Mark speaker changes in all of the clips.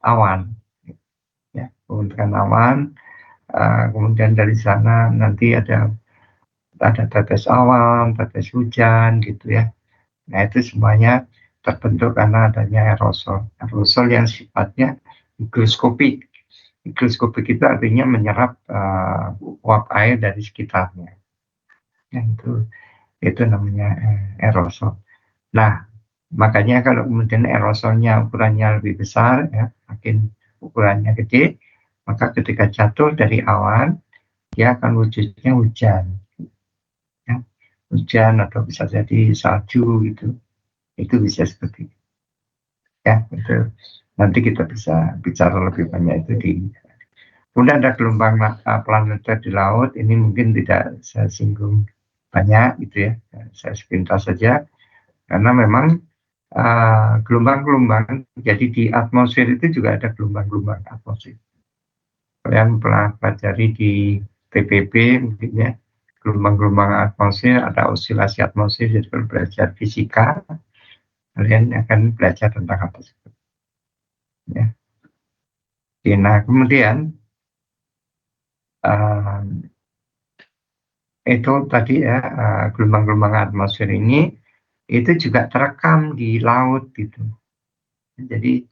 Speaker 1: awan, ya, pembentukan awan. Kemudian dari sana nanti ada tetes awan, tetes hujan gitu ya. Nah itu semuanya terbentuk karena adanya aerosol. Aerosol yang sifatnya higroskopik. Higroskopik itu artinya menyerap uap air dari sekitarnya. Ya, itu namanya aerosol. Nah, makanya kalau kemudian aerosolnya ukurannya lebih besar, ya, makin ukurannya gede, maka ketika jatuh dari awan, dia akan wujudnya hujan. Ya. Hujan atau bisa jadi salju gitu. Itu bisa seperti itu. Ya, itu nanti kita bisa bicara lebih banyak itu di. Kemudian ada gelombang planetary di laut, ini mungkin tidak saya singgung banyak gitu ya, saya sepintas saja, karena memang gelombang-gelombang, jadi di atmosfer itu juga ada gelombang-gelombang atmosfer. Kalian pernah pelajari di TPP mungkin ya, gelombang-gelombang atmosfer, ada osilasi atmosfer, jadi kalau belajar fisika, kalian akan belajar tentang hal tersebut. Ya. Nah, kemudian itu tadi ya, gelombang-gelombang atmosfer ini itu juga terekam di laut gitu. Jadi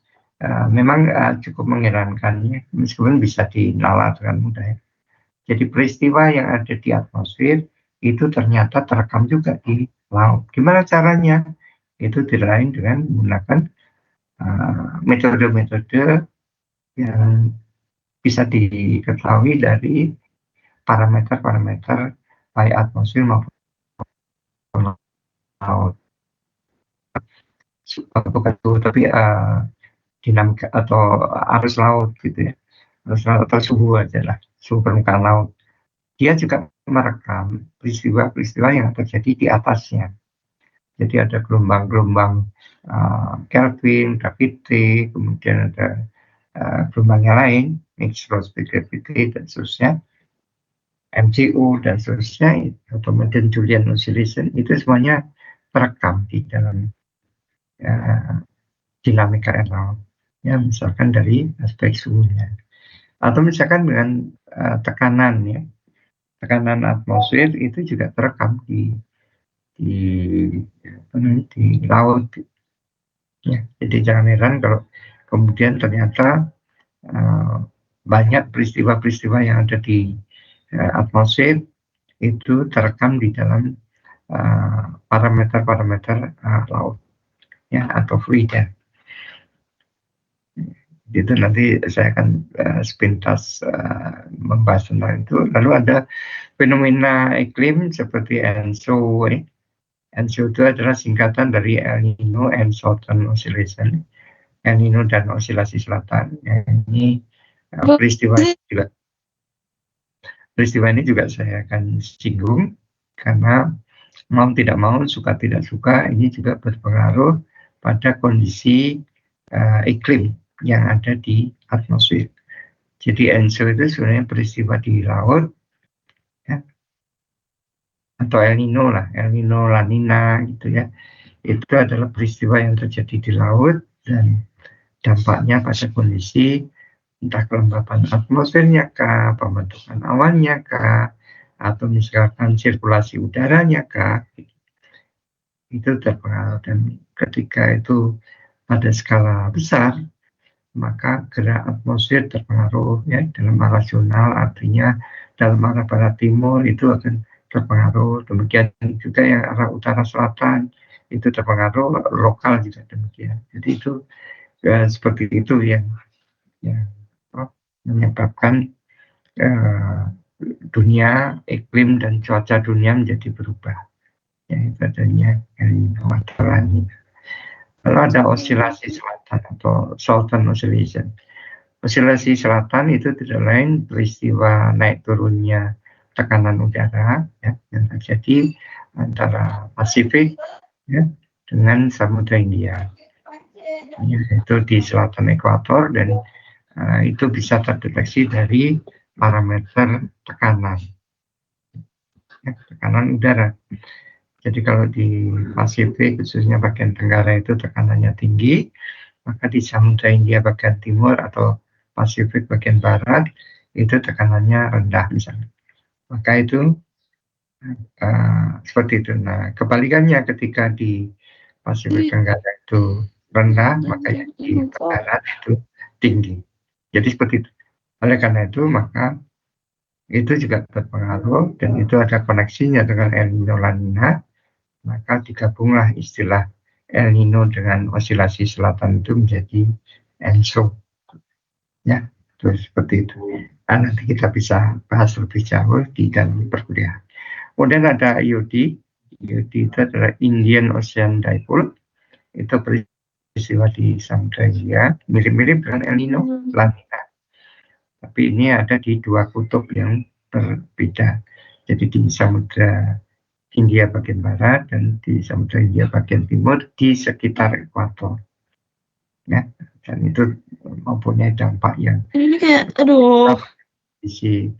Speaker 1: memang cukup mengherankan ya, meskipun bisa dinalar dengan mudah ya. Jadi peristiwa yang ada di atmosfer itu ternyata terekam juga di laut. Gimana caranya? Itu tidak lain dengan menggunakan metode-metode yang bisa diketahui dari parameter-parameter baik atmosfer maupun laut. Bukan itu, tapi dinamika atau arus laut gitu ya, arus laut atau suhu aja lah, suhu permukaan laut. Dia juga merekam peristiwa-peristiwa yang terjadi di atasnya. Jadi ada gelombang-gelombang Kelvin, gravity, kemudian ada gelombang yang lain, microscopic gravity dan seterusnya, MCO dan seterusnya, atau Madden-Julian oscillation, itu semuanya terekam di dalam dinamika air laut. Ya, misalkan dari aspek suhunya. Atau misalkan dengan tekanan ya. Tekanan atmosfer itu juga terekam di laut. Ya, jadi jangan heran kalau kemudian ternyata banyak peristiwa-peristiwa yang ada di atmosfer itu terekam di dalam parameter-parameter laut ya, atau fluida. Itu nanti saya akan sepintas membahas tentang itu. Lalu ada fenomena iklim seperti ENSO. ENSO itu adalah singkatan dari El Nino and Southern Oscillation. El Nino dan osilasi selatan. Ini peristiwa ini juga saya akan singgung karena mau tidak mau, suka tidak suka, ini juga berpengaruh pada kondisi iklim yang ada di atmosfer. Jadi ENSO itu sebenarnya peristiwa di laut, ya, atau El Nino lah, El Nino, La Nina gitu ya. Itu adalah peristiwa yang terjadi di laut dan dampaknya pada kondisi entah kelembapan atmosfernya kah, pembentukan awannya kah, atau misalkan sirkulasi udaranya kah, itu terpengaruh. Dan ketika itu pada skala besar, maka gerak atmosfer terpengaruh ya, dalam arah zonal, artinya dalam arah barat timur itu akan terpengaruh. Demikian juga yang arah utara selatan itu terpengaruh, lokal juga demikian. Jadi itu seperti itu yang menyebabkan dunia, iklim dan cuaca dunia menjadi berubah. Ya, itu adanya El Nino atau La Nina. Lalu ada osilasi selatan atau Southern Oscillation. Osilasi selatan itu tidak lain peristiwa naik turunnya tekanan udara ya, yang terjadi antara Pasifik ya, dengan Samudra Hindia. Itu di selatan ekuator dan itu bisa terdeteksi dari parameter tekanan, ya, tekanan udara. Jadi kalau di Pasifik khususnya bagian tenggara itu tekanannya tinggi, maka di Samudra Hindia bagian timur atau Pasifik bagian barat itu tekanannya rendah misalnya. Maka itu seperti itu. Nah, kebalikannya ketika di Pasifik Tenggara itu rendah, maka yang di barat itu tinggi. Jadi seperti itu. Oleh karena itu, maka itu juga berpengaruh dan itu ada koneksinya dengan El Nino La Nina, maka digabunglah istilah El Nino dengan osilasi selatan itu menjadi ENSO. Ya, terus seperti itu. Nah, nanti kita bisa bahas lebih jauh di dalam perkuliahan. Kemudian ada IOD. IOD itu adalah Indian Ocean Dipole. Itu peristiwa di Samudra Hindia, mirip-mirip dengan El Nino La Nina. Tapi ini ada di dua kutub yang berbeda. Jadi di Samudra Hindia bagian barat dan di Samudra Hindia bagian timur di sekitar ekuator. Ya, dan itu mempunyai dampak yang
Speaker 2: ini kayak aduh
Speaker 1: sisi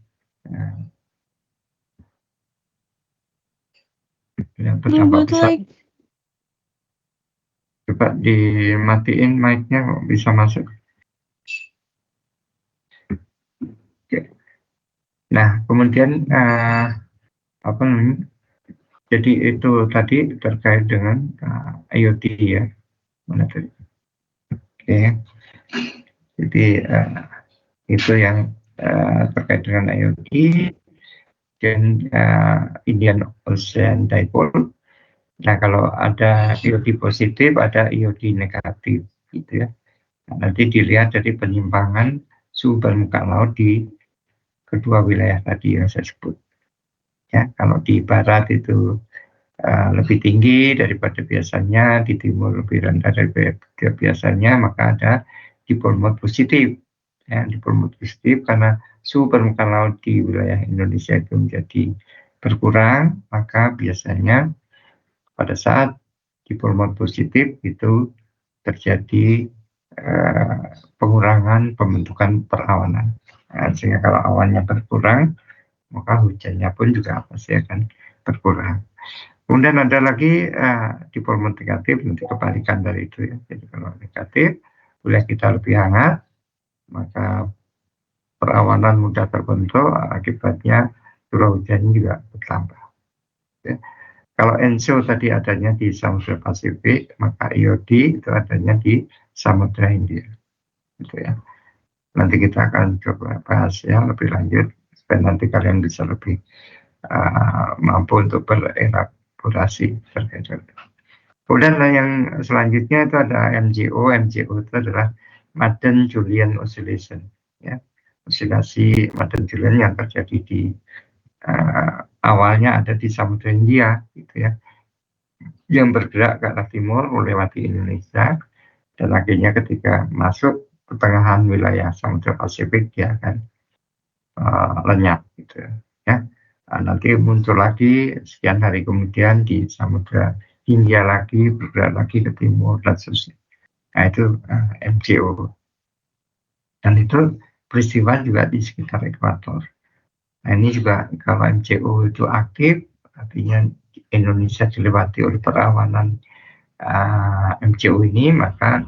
Speaker 1: yang berdampak besar. Coba dimatiin mic-nya kok bisa masuk. Oke. Nah, kemudian apa namanya? Jadi itu tadi terkait dengan IoT ya. Mana tadi? Oke. Jadi itu yang terkait dengan IoT dan Indian Ocean Dipole. Nah, kalau ada IoT positif, ada IoT negatif, gitu ya. Nah, nanti dilihat dari penyimpangan suhu permukaan laut di kedua wilayah tadi yang saya sebut. Ya, kalau di barat itu lebih tinggi daripada biasanya, di timur lebih rendah daripada biasanya, maka ada dipole mode positif. Ya, dipole mode positif karena suhu permukaan laut di wilayah Indonesia itu menjadi berkurang, maka biasanya pada saat dipole mode positif itu terjadi pengurangan pembentukan perawanan. Nah, sehingga kalau awannya berkurang, maka hujannya pun juga pasti akan berkurang. Kemudian ada lagi dipole mode negatif, nanti kebalikan dari itu ya. Jadi kalau negatif, wilayah kita lebih hangat, maka perawanan mudah terbentuk, akibatnya curah hujannya juga bertambah. Ya. Kalau ENSO tadi adanya di Samudra Pasifik, maka IOD itu adanya di Samudra Hindia. Gitu ya. Nanti kita akan coba bahas ya lebih lanjut, supaya nanti kalian bisa lebih mampu untuk berelaborasi terkait itu. Kemudian yang selanjutnya itu ada MJO. MJO itu adalah Madden-Julian Oscillation. Ya. Osilasi Madden-Julian yang terjadi di awalnya ada di Samudra Hindia, gitu ya, yang bergerak ke arah timur melewati Indonesia dan akhirnya ketika masuk pertengahan wilayah Samudra Pasifik dia akan lenyap, gitu ya. Nah, nanti muncul lagi sekian hari kemudian di Samudra Hindia lagi, bergerak lagi ke timur dan seterusnya. Nah, itu MJO. Dan itu peristiwa juga di sekitar ekuator. Nah, ini juga kalau MJO itu aktif, artinya Indonesia dilewati oleh perawanan MJO ini, maka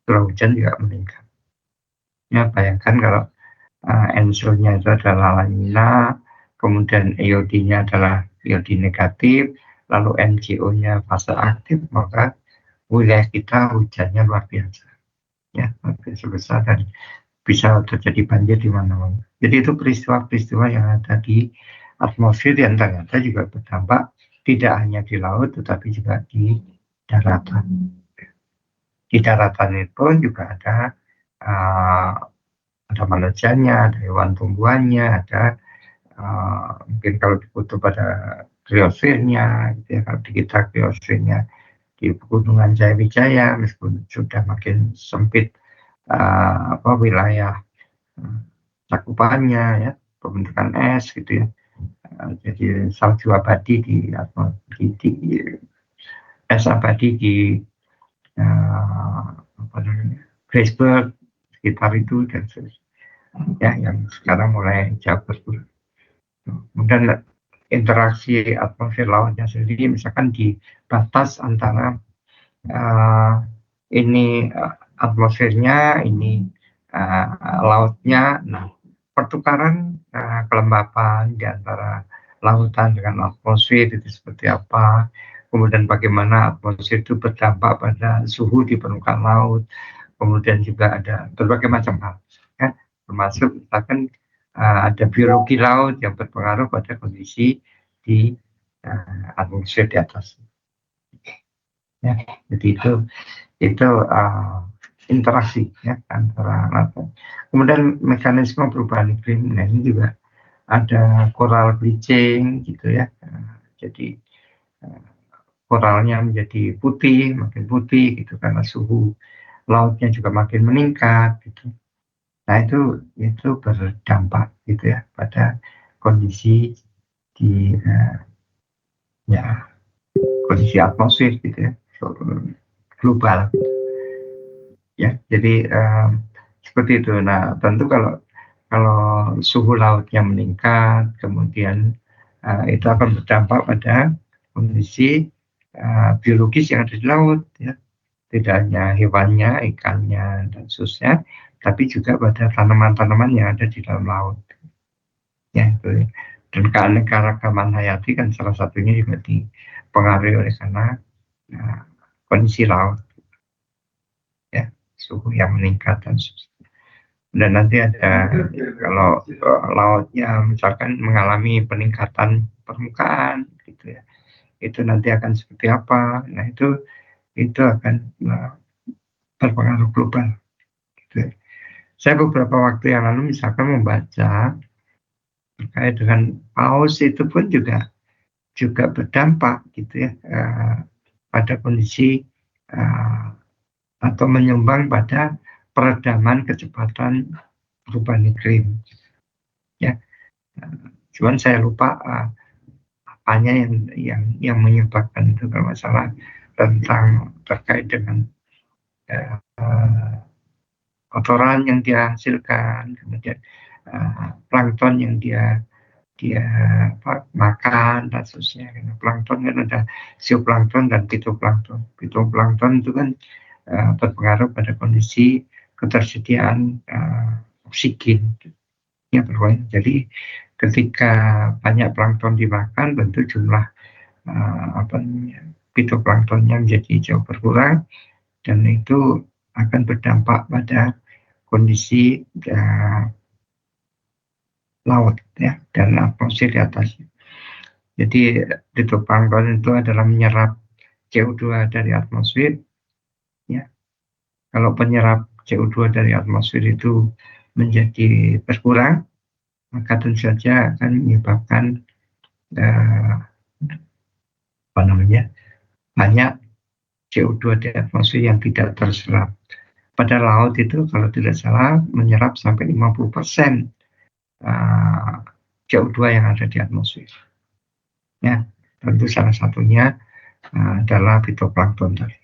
Speaker 1: curah hujan juga meningkat. Ya, bayangkan kalau ENSO-nya itu adalah La Nina, kemudian EOD-nya adalah EOD negatif, lalu MJO-nya fase aktif, maka wilayah kita hujannya luar biasa. Ya, luar biasa besar dan bisa terjadi banjir di mana-mana. Jadi itu peristiwa-peristiwa yang ada di atmosfer yang ternyata juga berdampak tidak hanya di laut, tetapi juga di daratan. Di daratan itu juga ada manusianya, ada hewan tumbuhannya, ada mungkin kalau di kutub ada kriosfernya, gitu ya. Kalau di kita kriosfernya di pegunungan Jaya-Wijaya, meskipun sudah makin sempit wilayah cakupannya ya, pembentukan es gitu ya. Jadi salju abadi di es abadi di Graceberg sekitar itu dan ya yang sekarang mulai jauh berkurang. Kemudian interaksi atmosfer lautnya sendiri misalkan di batas antara ini atmosfernya, ini lautnya. Nah, pertukaran kelembapan di antara lautan dengan atmosfer itu seperti apa, kemudian bagaimana atmosfer itu berdampak pada suhu di permukaan laut, kemudian juga ada berbagai macam hal, ya, termasuk misalkan ada biologi laut yang berpengaruh pada kondisi di atmosfer di atas. Ya, jadi itu interaksi ya antara laut. Kemudian mekanisme perubahan iklim, nah ini juga ada coral bleaching gitu ya. Jadi koralnya menjadi putih, makin putih gitu karena suhu lautnya juga makin meningkat gitu. Nah itu berdampak gitu ya pada kondisi di ya kondisi atmosfer gitu ya global ya. Jadi seperti itu. Nah tentu kalau suhu lautnya meningkat, kemudian itu akan berdampak pada kondisi biologis yang ada di laut ya. Tidak hanya hewannya, ikannya, dan seterusnya, tapi juga pada tanaman-tanaman yang ada di dalam laut. Ya, itu. Dan keanekaragaman hayati kan salah satunya juga dipengaruhi oleh karena kondisi laut, ya, suhu yang meningkat dan seterusnya. Dan nanti ada kalau lautnya misalkan mengalami peningkatan permukaan, gitu ya, itu nanti akan seperti apa? Nah itu akan berpengaruh global. Gitu. Saya beberapa waktu yang lalu misalkan membaca terkait dengan paus itu pun juga berdampak gitu ya pada kondisi atau menyumbang pada peredaman kecepatan perubahan iklim ya. Cuman saya lupa apanya yang menyebabkan itu, kalau masalah tentang terkait dengan kotoran yang dia hasilkan, kemudian plankton yang dia makan dan seterusnya. Plankton kan ada zooplankton dan fitoplankton. Fitoplankton itu kan berpengaruh pada kondisi ketersediaan oksigen. Ya, jadi ketika banyak plankton dimakan, tentu jumlah fitoplanktonnya menjadi jauh berkurang, dan itu akan berdampak pada kondisi laut ya dan atmosfer di atasnya. Jadi fitoplankton itu adalah menyerap CO2 dari atmosfer ya. Kalau penyerap CO2 dari atmosfer itu menjadi berkurang, maka tentu saja akan menyebabkan banyak CO2 di atmosfer yang tidak terserap. Pada laut itu kalau tidak salah menyerap sampai 50% CO2 yang ada di atmosfer. Ya, tentu salah satunya adalah fitoplankton tadi.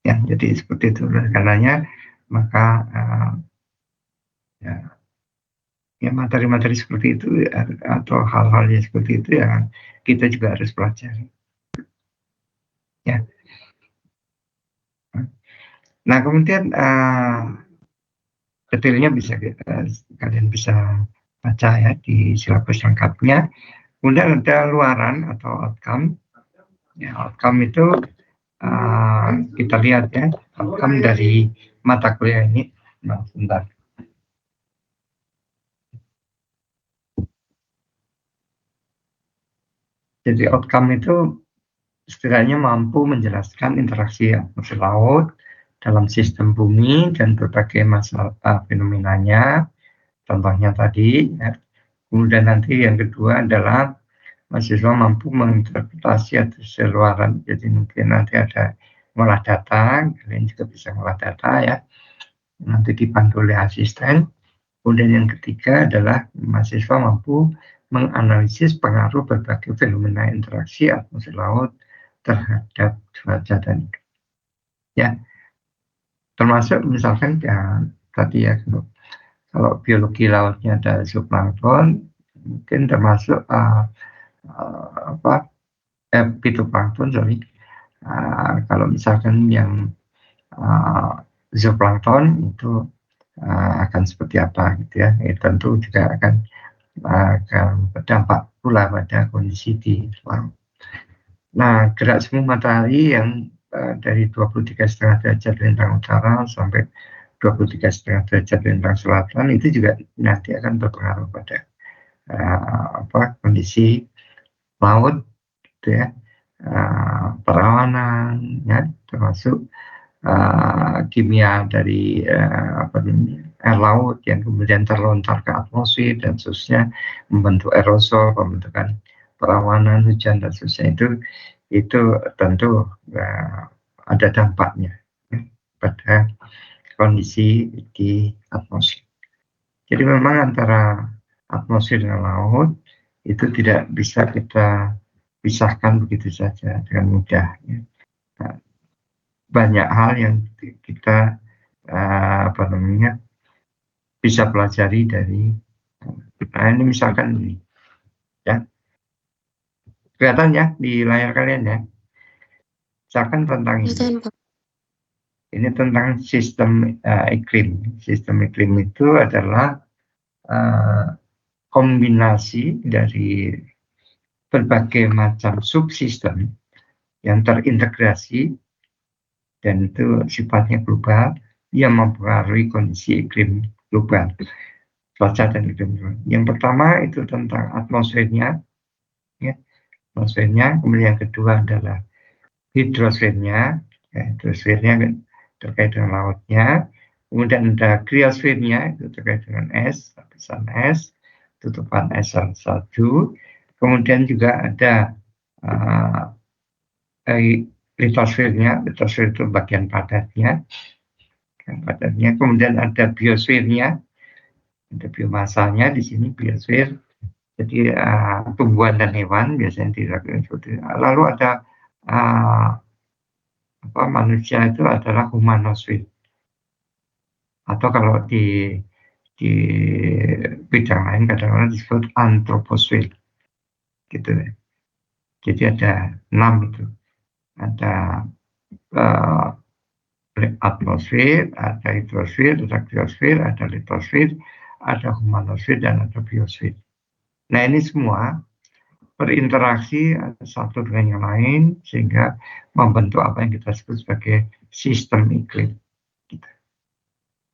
Speaker 1: Ya, jadi seperti itu. Karenanya maka ya materi-materi seperti itu atau hal-hal yang seperti itu yang kita juga harus pelajari. Ya. Nah kemudian detailnya bisa kalian bisa baca ya di silabus lengkapnya. Kemudian ada luaran atau outcome. Ya, outcome itu kita lihat ya, outcome dari mata kuliah ini. Nah, sebentar. Jadi outcome itu setidaknya mampu menjelaskan interaksi atmosfer laut dalam sistem bumi dan berbagai masalah fenomenanya. Contohnya tadi, ya. Kemudian nanti yang kedua adalah mahasiswa mampu menginterpretasi atau luaran. Jadi mungkin nanti ada ngolah data, kalian juga bisa ngolah data ya. Nanti dibantu oleh asisten. Kemudian yang ketiga adalah mahasiswa mampu menganalisis pengaruh berbagai fenomena interaksi atmosfer laut terhadap cuaca dan iklim. Ya, termasuk misalkan ya tadi ya kalau biologi lautnya ada zooplankton, mungkin termasuk fitoplankton, Kalau misalkan yang zooplankton itu akan seperti apa gitu ya, tentu juga akan berdampak pula pada kondisi di laut. Nah, gerak semu matahari yang dari 23,5 derajat lintang utara sampai 23,5 derajat lintang selatan itu juga nanti akan berpengaruh pada kondisi laut, gitu ya, perawanan, ya, termasuk kimia dari air laut yang kemudian terlontar ke atmosfer dan seterusnya membentuk aerosol, pembentukan perawanan hujan dan seterusnya itu tentu ada dampaknya ya, pada kondisi di atmosfer. Jadi memang antara atmosfer dan laut itu tidak bisa kita pisahkan begitu saja dengan mudah. Ya. Nah, banyak hal yang kita bisa pelajari dari. Nah ini misalkan ini, ya kelihatan ya di layar kalian ya. Misalkan tentang ini. Ini tentang sistem iklim. Sistem iklim itu adalah kombinasi dari berbagai macam subsistem yang terintegrasi dan itu sifatnya global yang mempengaruhi kondisi iklim global, cuaca dan iklim global. Yang pertama itu tentang atmosfernya, ya, atmosfernya. Kemudian yang kedua adalah hidrosfernya, ya, hidrosfernya terkait dengan lautnya. Kemudian ada kriosfernya, itu terkait dengan es, lapisan es, tutupan es salju. Kemudian juga ada litosfernya, litosfer itu bagian padatnya. Kemudian ada biosfernya, ada biomasanya di sini biosfer. Jadi tumbuhan dan hewan biasanya dilakukan seperti itu. Lalu ada manusia itu adalah humanosfer. Atau kalau di bidang lain kadang-kadang disebut antroposfer. Gitu ya. Jadi ada 6 itu. Ada atmosfer, ada hidrosfer, ada kriosfer, ada litosfer, ada humanosfer, dan ada biosfer. Nah ini semua berinteraksi satu dengan yang lain sehingga membentuk apa yang kita sebut sebagai sistem iklim.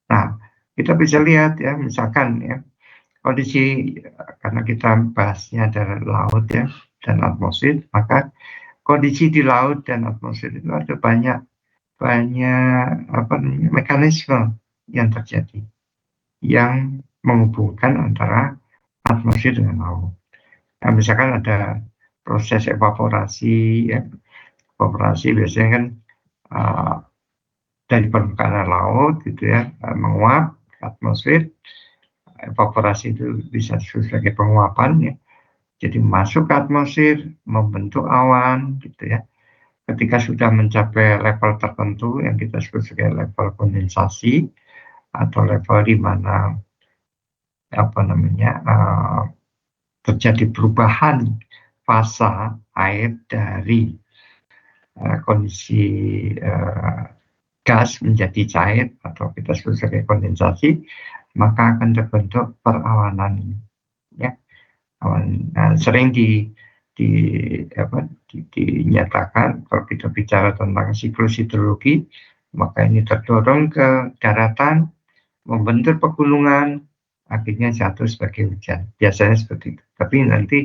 Speaker 1: Nah, kita bisa lihat ya, misalkan ya, kondisi karena kita bahasnya dari laut ya dan atmosfer, maka kondisi di laut dan atmosfer itu ada banyak mekanisme yang terjadi yang menghubungkan antara atmosfer dengan laut. Nah, misalkan ada proses evaporasi, ya. Evaporasi biasanya kan dari permukaan laut gitu ya, menguap ke atmosfer. Evaporasi itu bisa disebut sebagai penguapan ya. Jadi masuk ke atmosfer, membentuk awan gitu ya. Ketika sudah mencapai level tertentu yang kita sebut sebagai level kondensasi atau level di mana terjadi perubahan fasa air dari kondisi gas menjadi cair atau kita sebut sebagai kondensasi, maka akan terbentuk perawanan ya. Sering dinyatakan kalau kita bicara tentang siklus hidrologi, maka ini terdorong ke daratan, membentuk pegunungan, akhirnya jatuh sebagai hujan. Biasanya seperti itu. Tapi nanti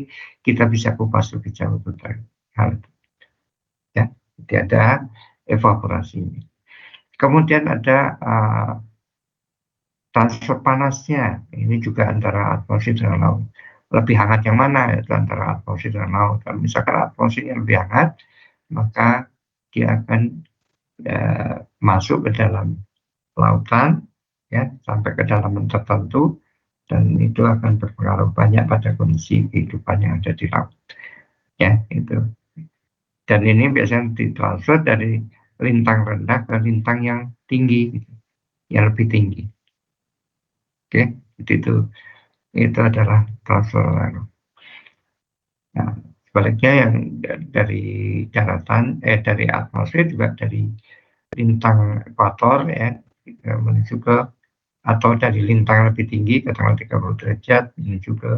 Speaker 1: kita bisa kupas lebih jauh tentang hal itu. Ya, jadi ada evaporasi. Kemudian ada transfer panasnya. Ini juga antara atmosfer dan laut. Lebih hangat yang mana? Itu antara atmosfer dan laut. Kalau misalkan atmosfernya lebih hangat, maka dia akan masuk ke dalam lautan, ya, sampai kedalaman tertentu, dan itu akan berpengaruh banyak pada kondisi kehidupan yang ada di laut. Ya, itu. Dan ini biasanya ditransfer dari lintang rendah ke lintang yang tinggi, gitu, yang lebih tinggi. Oke, itu adalah transfer. Nah, sebaliknya yang dari daratan, dari atmosfer juga dari lintang ekuator ya, menuju ke atau dari lintang lebih tinggi katakanlah 30 derajat menuju ke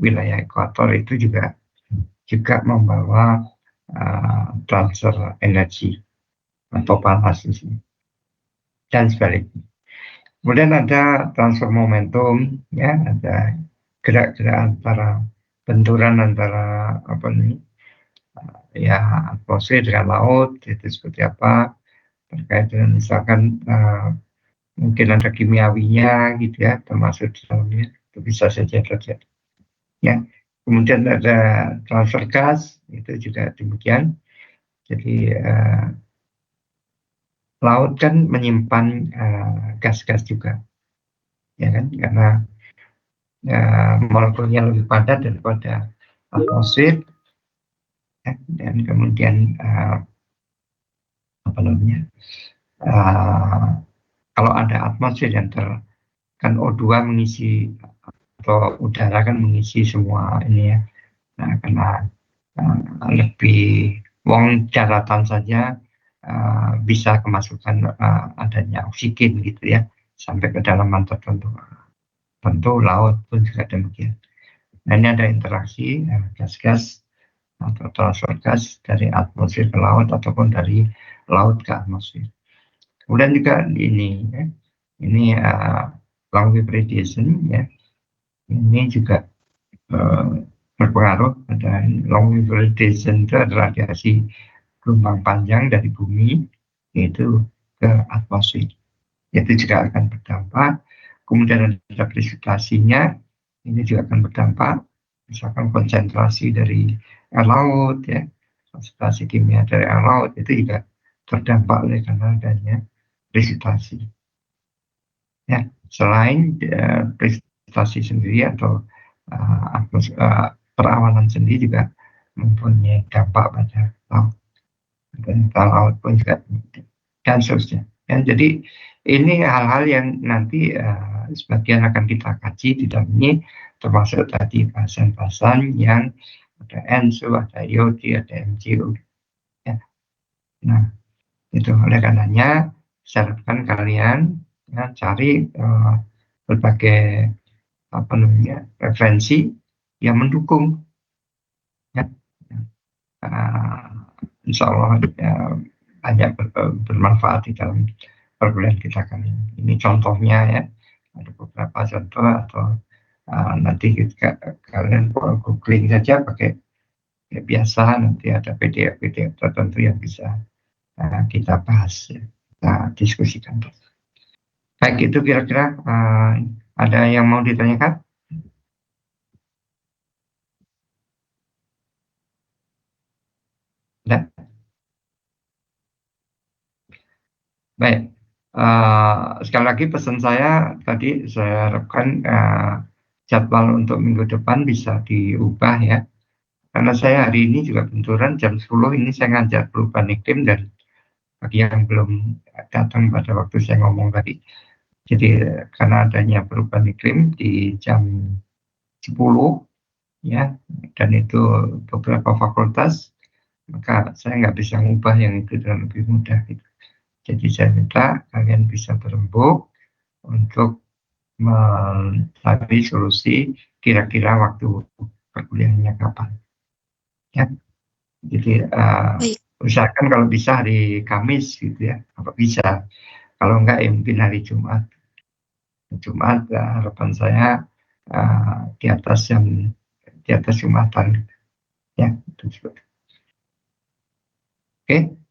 Speaker 1: wilayah ekuator itu juga membawa transfer energi atau panas di sini dan sebaliknya. Kemudian ada transfer momentum, ya, ada gerak-gerak antara benturan antara apa nih, ya atmosfer dengan laut itu seperti apa terkait dengan misalkan mungkin ada kimiawinya gitu ya termasuk di dalamnya itu bisa saja terjadi. Ya, kemudian ada transfer gas itu juga demikian. Jadi laut kan menyimpan gas-gas juga, ya kan? Karena molekulnya lebih padat daripada atmosfer, ya, dan kemudian apa namanya? Kalau ada atmosfer yang kan O2 mengisi atau udara kan mengisi semua ini ya. Nah, karena lebih wong daratan saja bisa kemasukan adanya oksigen gitu ya sampai kedalaman tertentu. Tentu laut pun juga demikian. Nah, ini ada interaksi gas-gas atau transfer gas dari atmosfer ke laut ataupun dari laut ke atmosfer. Kemudian juga ini ya, ini long wave radiation ya. Ini juga berpengaruh. Ada long wave radiation itu adalah radiasi gelombang panjang dari bumi yaitu ke atmosfer. Itu juga akan berdampak. Kemudian ada presitasinya, ini juga akan berdampak. Misalkan konsentrasi dari air laut ya, konsentrasi kimia dari air laut itu juga terdampak oleh karena adanya presitasi. Ya, selain presitasi sendiri atau perawanan sendiri juga mempunyai dampak pada laut. Dan laut pun juga dan seterusnya. Ya, jadi ini hal-hal yang nanti sebagian akan kita kaji di dalam ini, termasuk tadi bahasan-bahasan yang ada ENSO, ada IoT, ada MCO. Ya. Nah, itu oleh karenanya saya harapkan kalian ya, cari berbagai apa namanya referensi yang mendukung. Ya. Insya Allah banyak bermanfaat di dalam perkuliahan kita kali ini. Ini contohnya ya, ada beberapa contoh atau nanti kalian googling saja pakai ya, biasa nanti ada PDF tertentu yang bisa kita bahas, ya, kita diskusikan. Baik, itu kira-kira ada yang mau ditanyakan? Tidak? Baik, sekali lagi pesan saya tadi saya harapkan jadwal untuk minggu depan bisa diubah ya. Karena saya hari ini juga benturan jam 10 ini saya ngajar perubahan iklim dan bagi yang belum datang pada waktu saya ngomong tadi. Jadi karena adanya perubahan iklim di jam 10 ya, dan itu beberapa fakultas, maka saya nggak bisa mengubah yang itu dengan lebih mudah gitu. Jadi saya minta kalian bisa berembuk untuk mencari solusi kira-kira waktu perkuliahannya kapan. Ya, jadi usahakan kalau bisa hari Kamis gitu ya, kalau bisa. Kalau enggak ya mungkin hari Jumat. Jumat harapan saya di atas Jumatan. Ya, itu. Oke.